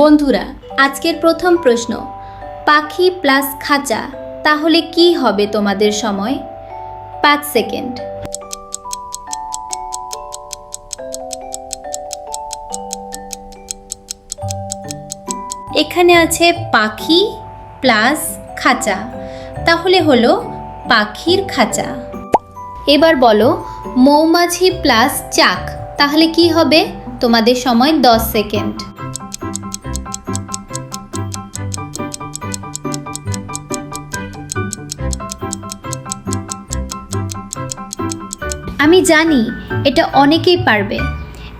বন্ধুরা, আজকের প্রথম প্রশ্ন, পাখি প্লাস খাঁচা তাহলে কি হবে তোমাদের সময়? 5 সেকেন্ড। এখানে আছে পাখি প্লাস খাঁচা, তাহলে হলো পাখির খাঁচা। এবার বলো মৌমাছি প্লাস চাক তাহলে কি হবে? তোমাদের সময় 10 সেকেন্ড। আমি জানি এটা অনেকেই পারবে।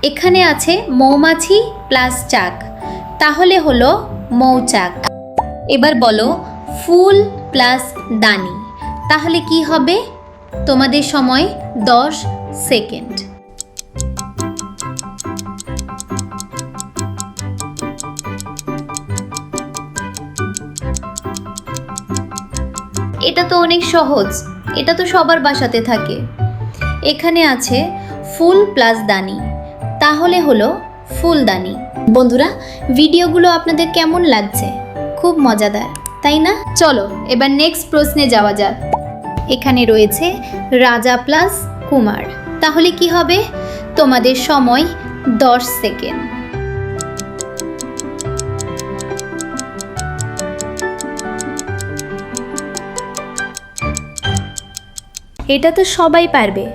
এখানে আছে মৌমাছি প্লাস চাক, তাহলে হলো মৌচাক। এবার বলো ফুল প্লাস দানি তাহলে কি হবে? তোমাদের সময় 10 সেকেন্ড। এটা তো অনেক সহজ, এটা তো সবার বাসাতে থাকে। এখানে আছে ফুল প্লাস দানি, তাহলে হলো ফুলদানি। বন্ধুরা, ভিডিওগুলো আপনাদের কেমন লাগছে? খুব মজাদার, তাই না? চলো এবার নেক্সট প্রশ্নে যাওয়া যাক। এখানে রয়েছে রাজা প্লাস কুমার, তাহলে কি হবে? তোমাদের সময় 10 সেকেন্ড। এটা তো সবাই পারবে।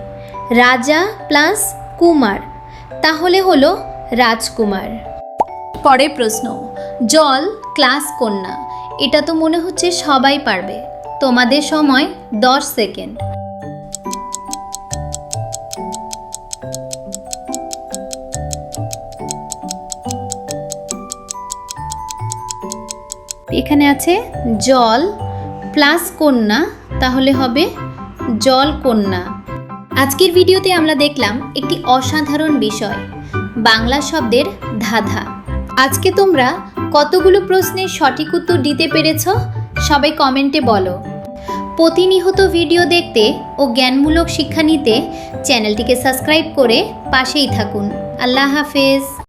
রাজা প্লাস কুমার তাহলে হলো রাজকুমার। পরের প্রশ্ন, জল ক্লাস কন্যা, এটা তো মনে হচ্ছে সবাই পারবে। তোমাদের সময় 10 সেকেন্ড। এখানে আছে জল প্লাস কন্যা, তাহলে হবে জল কন্যা। আজকের ভিডিওতে আমরা দেখলাম একটি অসাধারণ বিষয়, বাংলা শব্দের ধাঁধা। আজকে তোমরা কতগুলো প্রশ্নের সঠিক উত্তর দিতে পেরেছো? সবাই কমেন্টে বলো। প্রতিনিয়ত ভিডিও দেখতে ও জ্ঞানমূলক শিক্ষা নিতে চ্যানেলটিকে সাবস্ক্রাইব করে পাশেই থাকুন। আল্লাহ হাফেজ।